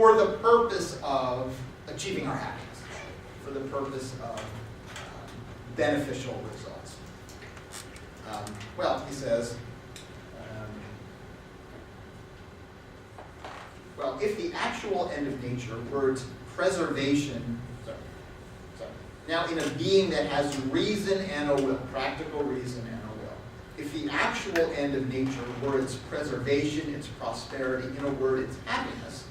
for the purpose of achieving our happiness, for the purpose of beneficial results. Well, he says, well, if the actual end of nature were its preservation, now in a being that has reason and a will, practical reason and a will, if the actual end of nature were its preservation, its prosperity, in a word, its happiness,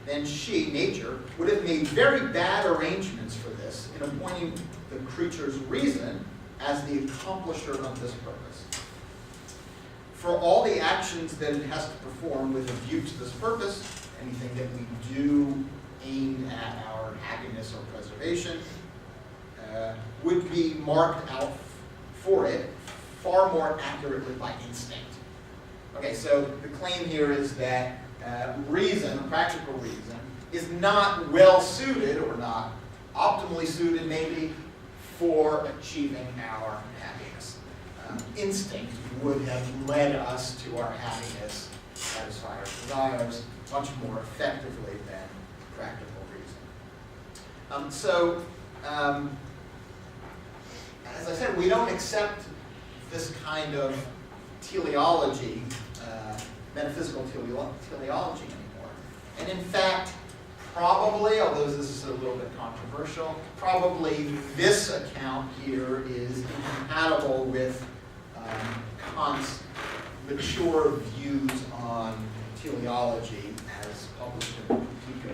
then she, nature, would have made very bad arrangements for this in appointing the creature's reason as the accomplisher of this purpose. For all the actions that it has to perform with a view to this purpose, anything that we do aimed at our happiness or preservation, would be marked out for it far more accurately by instinct. Okay, so the claim here is that reason, practical reason, is not well suited or not optimally suited maybe for achieving our happiness. Instinct would have led us to our happiness, satisfy our desires, much more effectively than practical reason. As I said, we don't accept this kind of teleology, metaphysical teleology anymore. And in fact, probably, although this is a little bit controversial, probably this account here is incompatible with Kant's mature views on teleology as published in the Critique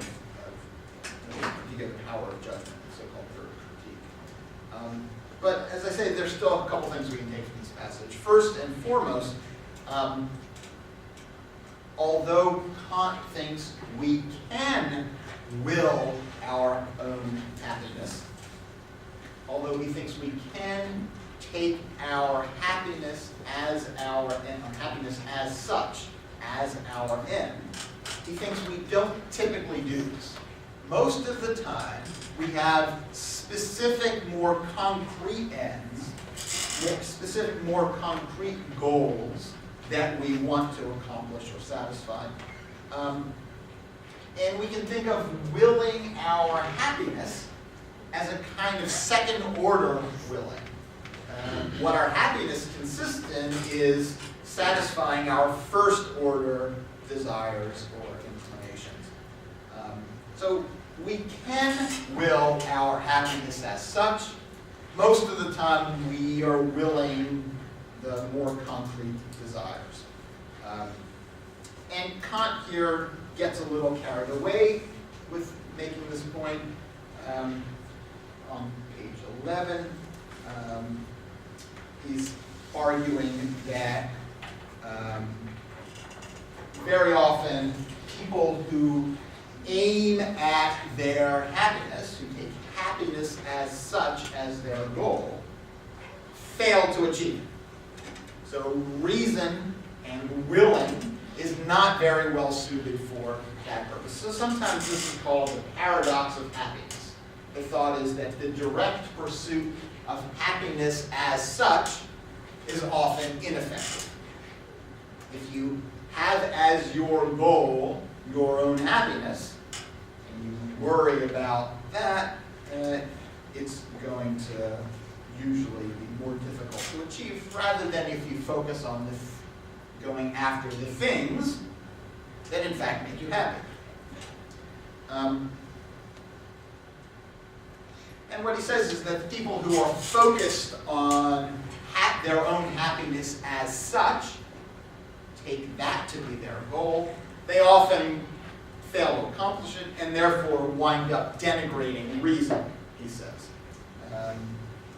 of the Power of Judgment, the so-called third critique. But as I say, there's still a couple things we can take from this passage. First and foremost, although Kant thinks we can will our own happiness, although he thinks we can take our happiness as our end, our happiness as such, as our end, he thinks we don't typically do this. Most of the time, we have specific, more concrete ends, specific, more concrete goals that we want to accomplish or satisfy. And we can think of willing our happiness as a kind of second-order willing. What our happiness consists in is satisfying our first-order desires or inclinations. So we can will our happiness as such. Most of the time, we are willing the more concrete desires. And Kant here gets a little carried away with making this point. On page 11, he's arguing that very often people who aim at their happiness, who take happiness as such as their goal, fail to achieve it. So reason and willing is not very well suited for that purpose. So sometimes this is called the paradox of happiness. The thought is that the direct pursuit of happiness as such is often ineffective. If you have as your goal your own happiness, and you worry about that, it's going to usually be more difficult to achieve, rather than if you focus on going after the things that in fact make you happy. And what he says is that people who are focused on their own happiness as such, take that to be their goal, they often fail to accomplish it and therefore wind up denigrating reason, he says.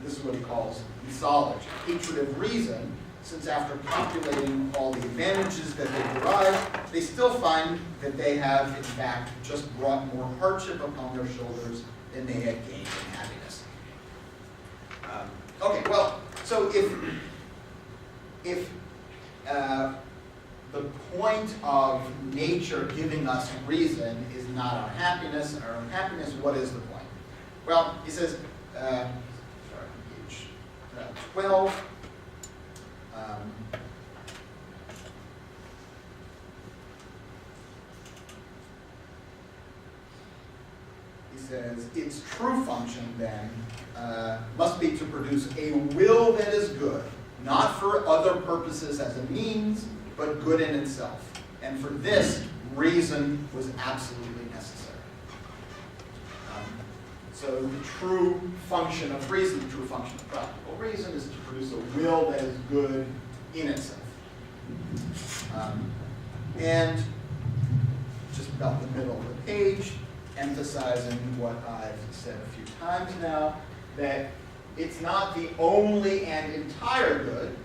This is what he calls misology, hatred of reason, since after calculating all the advantages that they derive, they still find that they have, in fact, just brought more hardship upon their shoulders than they had gained in happiness. Okay, well, so if the point of nature giving us reason is not our happiness and our own happiness, what is the point? Well, he says, page 12, he says, its true function then must be to produce a will that is good, not for other purposes as a means, but good in itself. And for this, reason was absolutely necessary. So the true function of reason, the true function of practical reason, is to produce a will that is good in itself. And just about the middle of the page, emphasizing what I've said a few times now, that it's not the only and entire good,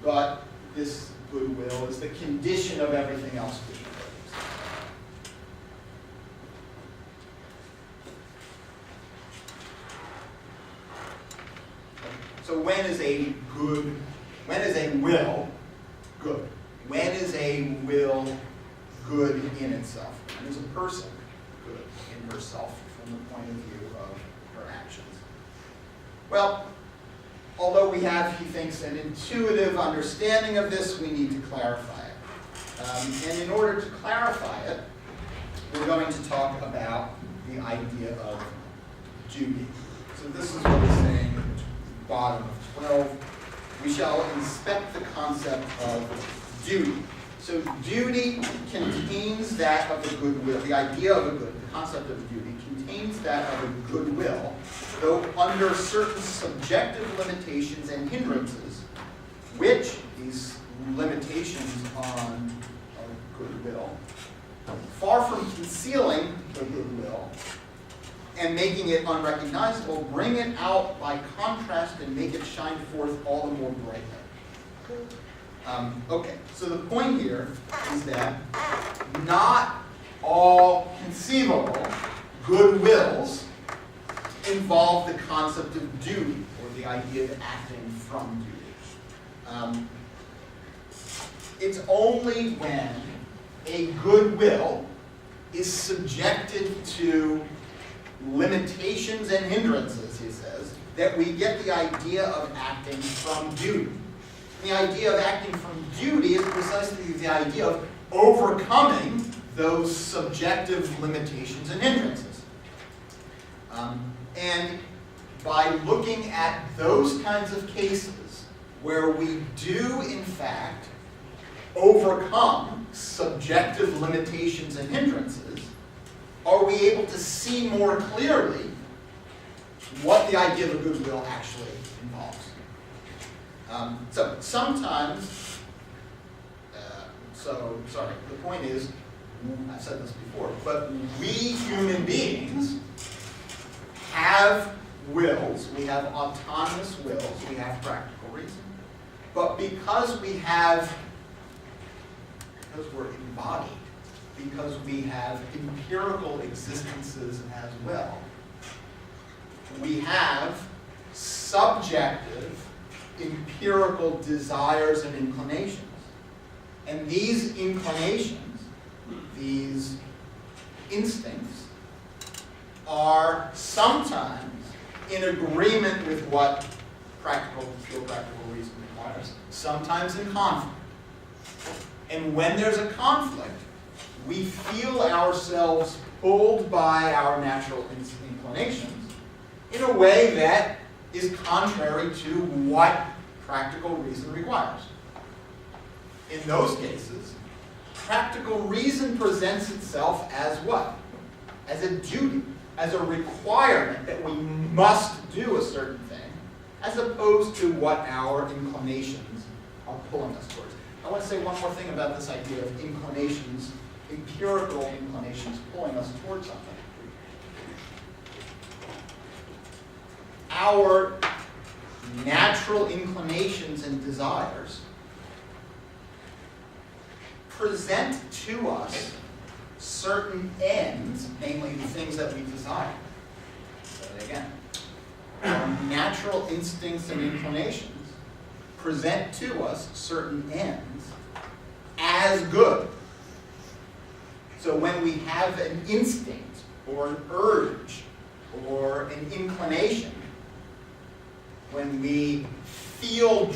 but this goodwill is the condition of everything else good. So when is a will good? When is a will good in itself? When is a person good in herself from the point of view of her actions? Well, although we have, he thinks, an intuitive understanding of this, we need to clarify it. And in order to clarify it, we're going to talk about the idea of duty. So this is what he's saying at the bottom of 12. We shall inspect the concept of duty. So duty contains that of a goodwill. The idea of a good, the concept of duty, contains that of a goodwill, though under certain subjective limitations and hindrances, which these limitations on goodwill, far from concealing the goodwill and making it unrecognizable, bring it out by contrast and make it shine forth all the more brightly. Okay, so the point here is that not all conceivable goodwills involve the concept of duty, or the idea of acting from duty. It's only when a goodwill is subjected to limitations and hindrances, he says, that we get the idea of acting from duty. The idea of acting from duty is precisely the idea of overcoming those subjective limitations and hindrances. And by looking at those kinds of cases where we do, in fact, overcome subjective limitations and hindrances, are we able to see more clearly what the idea of a goodwill actually involves. So sometimes, the point is, I've said this before, but we human beings have wills, we have autonomous wills, we have practical reason. But because we're embodied, because we have empirical existences as well, we have subjective empirical desires and inclinations. And these inclinations, these instincts, are sometimes in agreement with what pure practical reason requires, sometimes in conflict. And when there's a conflict, we feel ourselves pulled by our natural inclinations in a way that is contrary to what practical reason requires. In those cases, practical reason presents itself as what? As a duty, as a requirement that we must do a certain thing, as opposed to what our inclinations are pulling us towards. I want to say one more thing about this idea of inclinations, empirical inclinations pulling us towards something. Our natural inclinations and desires present to us certain ends, namely the things that we desire. So again, our natural instincts and inclinations present to us certain ends as good. So when we have an instinct or an urge or an inclination, when we feel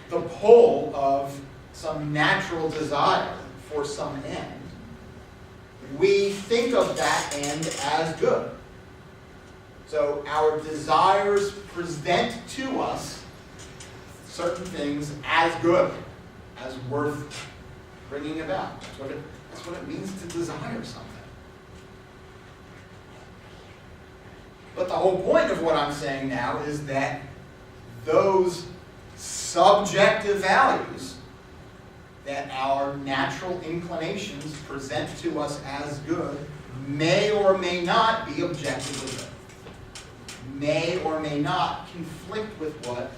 the pull of some natural desire for some end, we think of that end as good. So our desires present to us certain things as good, as worth bringing about. That's what it means to desire something. But the whole point of what I'm saying now is that those subjective values that our natural inclinations present to us as good may or may not be objectively good, may or may not conflict with what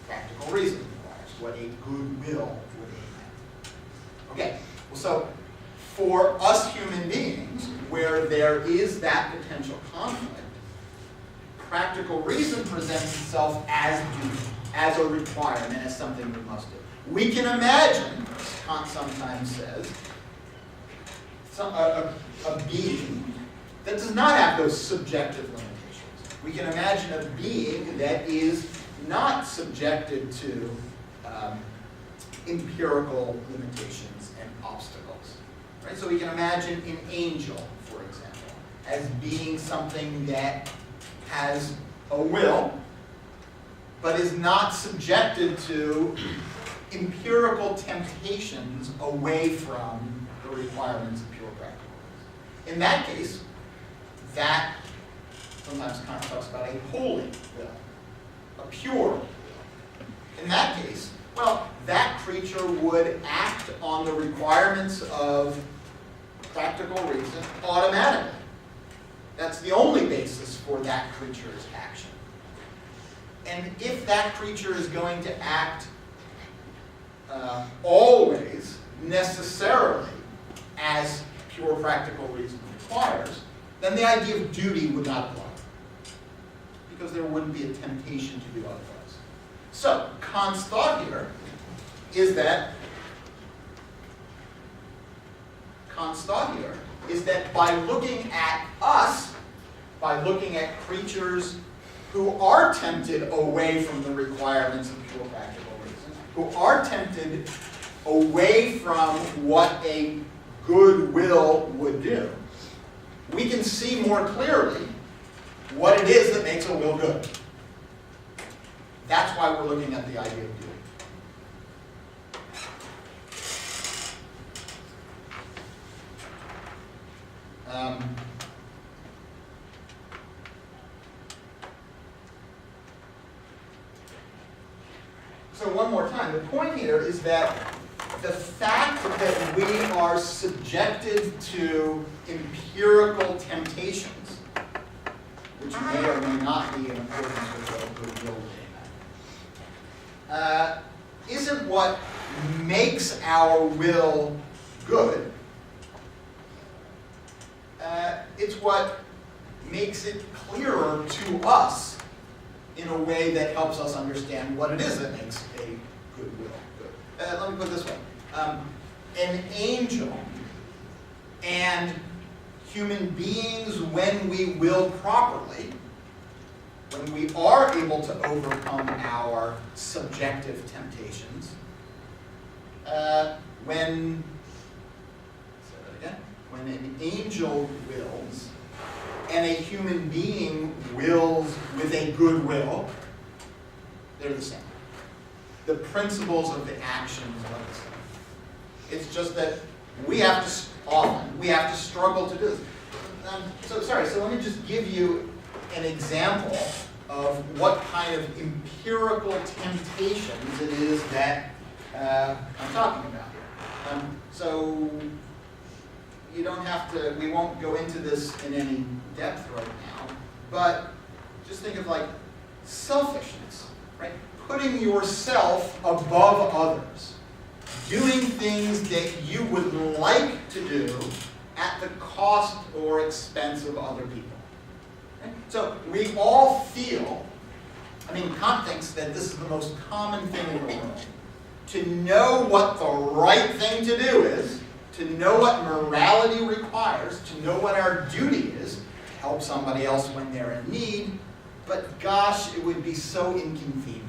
practical reason requires, what a good will would aim at. Okay, well, so for us human beings, where there is that potential conflict, practical reason presents itself as duty, as a requirement, as something we must do. We can imagine, as Kant sometimes says, a being that does not have those subjective limitations. We can imagine a being that is not subjected to empirical limitations and obstacles. Right? So we can imagine an angel, for example, as being something that has a will, but is not subjected to empirical temptations away from the requirements of pure practical reason. In that case, that sometimes Kant talks about a holy will, a pure will. In that case, well, that creature would act on the requirements of practical reason automatically. That's the only basis for that creature's action. And if that creature is going to act always, necessarily, as pure practical reason requires, then the idea of duty would not apply, because there wouldn't be a temptation to do otherwise. So, Kant's thought here is that by looking at us, by looking at creatures who are tempted away from the requirements of pure practical reason, who are tempted away from what a good will would do, we can see more clearly what it is that makes a will good. That's why we're looking at the idea of duty. So one more time, the point here is that the fact that we are subjected to empirical temptations, which may or may not be in accordance with what a good will would, isn't what makes our will good. It's what makes it clearer to us in a way that helps us understand what it is that makes a good will good. Let me put it this way. An angel and human beings, when we will properly, when we are able to overcome our subjective temptations, when an angel wills and a human being wills with a good will, they're the same. The principles of the actions are the same. It's just that we have to struggle to do this. So let me just give you an example of what kind of empirical temptations it is that I'm talking about here. So you don't have to, we won't go into this in any depth right now, but just think of like selfishness, right? Putting yourself above others, doing things that you would like to do at the cost or expense of other people. Right? So we all feel, Kant thinks that this is the most common thing in the world. To know what the right thing to do is, to know what morality requires, to know what our duty is, to help somebody else when they're in need, but gosh, it would be so inconvenient